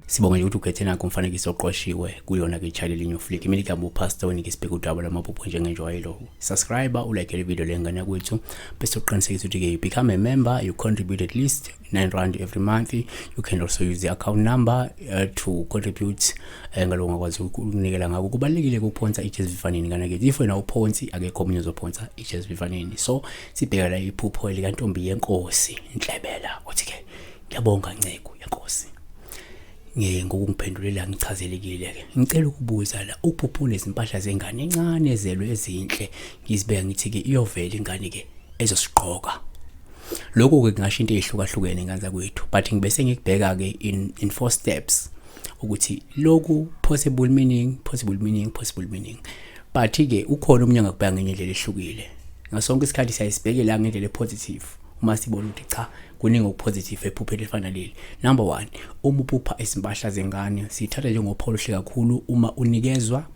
Sibonga ukuthi ukhethe nakho umfanekiso oqoshiwe kuyona ke channel inyo flick mina igama uPastor Winnie sibheka udaba lamaphupho njengenjwayelo. Subscribe ulike le video lengane kwethu bese uqinisekisa ukuthi ke become a member, you contribute at least R9 every month. You can also use the account number to contribute ngaloko ngakwazi ukunikela ngako. Kubalekile ukuphonsa iJesuvifaneni ngane ke if wena uphonsi akekho omunye uzophonsa iJesuvifaneni. So sibheka la iphupho likantombi yenkosi Inhlebela uthi ke ngiyabonga nceko yenkosi ngokungiphendulela ngichazelekile ke ngicela ukubuza la ukuphupha izimpahla zengane encane ezelwe ezinhle ngizibeka ngithi ke iyovela ingane ke ezosiqoka lokho ke ngasho into ehlukahlukene nganza kwethu but ngibese ngikubheka ke in 4 steps ukuthi lokhu possible meaning but ke ukhona umunye ngakubheka ngenye indlela ehlukile ngasonke isikhathi siyayisibhekela ngendlela positive uma sibona ukuthi cha kuningi okupositive ephupheni elifana leli. Number 1, uma uphupha izimpahla zengane sithatha njengophawu oluhle kakhulu uma unikezwa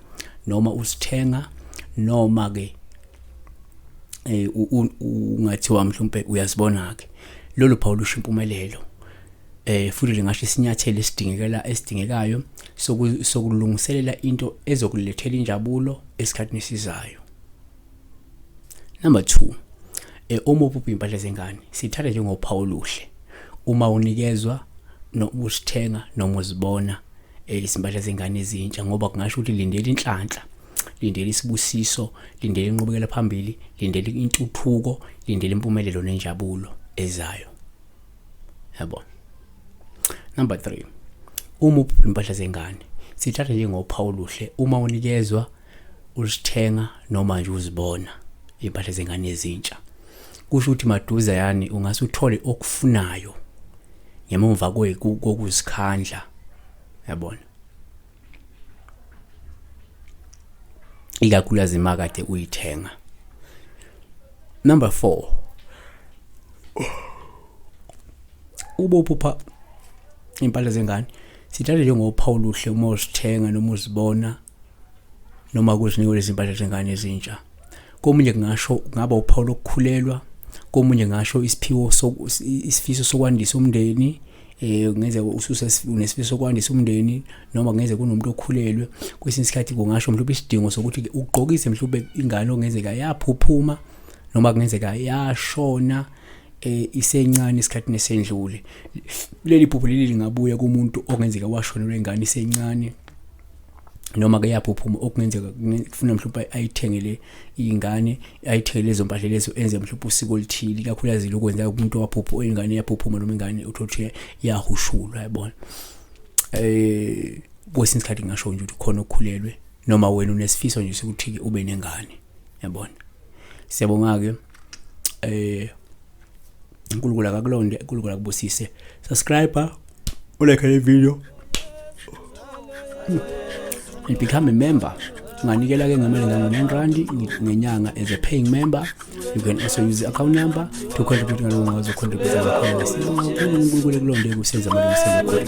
noma usithenga noma ke ungathiwa mhlawumbe uyasibona ke lolu phawu lusho impumelelo futhi lingasho isinyathelo esidingekayo sokulungiselela into ezokulethela injabulo esikhathini esizayo. Number 2, uma uphupha impahla zengane sithatha njengophawu oluhle uma unikezwa noma usithenga noma uzibona izimpahla zengane ezintsha ngoba kungasho ukuthi lindele inhlanhla, lindele isibusiso, lindele inqubekela phambili, lindele intuthuko, lindele impumelelo nenjabulo ezayo. Yabo. Number 3, uma uphupha impahla zengane sithatha njengophawu oluhle uma unikezwa usithenga noma nje uzibona impahla zengane ezintsha. Kusho ukuthi maduza yani ungase uthole okufunayo ngemva kokuzikhandla yabona ikakhulukazi imakade uyithenga. Number 4, ubophupha impahla zengane sithatha njengophawu oluhle uma uzithenga noma uzibona noma kuzinikwe izimpahla zengane ezintsha. Komunye kungasho ngaba uphawu lokukhulelwa, komunye ngasho isifiso sokwandisa umndeni ngeze ususifiso sokwandisa umndeni noma ngeze kunomuntu okhulelwe. Kwesinye isikhathi kungasho mhlawumbe isidingo sokuthi ugqokise mhlawumbe ingane ongenzeka yaphuphuma noma kungenzeka yashona isencane isikhathini esendlule. Leli phupho leli lingabuya kumuntu ongenzeka washonelwa ingane isencane noma ke yaphuphuma okungenzeka kufuna mhlawumbe ayithengele ingane ayithengele lezo mpahla lezo enze mhlawumbe usiko lithili kakhulukazi lokwenza umuntu waphupha ingane yaphuphuma noma ingane uthothi yahushulwa yabona. Kwesinye isikhathi ngasho nje ukuthi khona okukhulelwe noma wena unesifiso nje sokuthi ke ube nengane yabona. Siyabonga ke uNkulunkulu akakulonde, uNkulunkulu akubusise. Subscribe ulike le video and become a member. Unganikela ke ngemali nge-R9 ngenyanga as a paying member. You can also use the account number to contribute ngaloko ngazo contribute ngakhona. UNkulunkulu kulonde kusenza amalungiselelo.